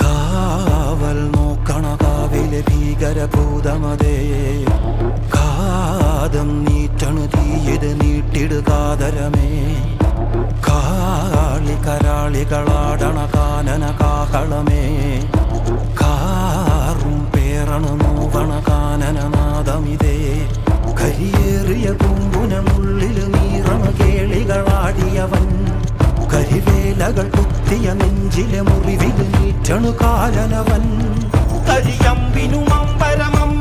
കാവൽ നോക്കണ കാവിലെ ഭീകരഭൂതമതേ, കാതം നീറ്റണു തീയത് നീട്ടിടുകാതരമേ, കാളി കരാളികളാടണ കാനന കാഹളമേ, കാറും പേറണു നോവണ കാനനനാദമിതേ, കരിയേറിയ പൂമ്പുനമുള്ളിൽ നീറണ കേളികളാടിയവൻ, കരിവേലകൾ കുത്തിയ നെഞ്ചിലെ മുറിവിൽ നീറ്റണു കാലനവൻ, കരിയമ്പിനും അമ്പരമം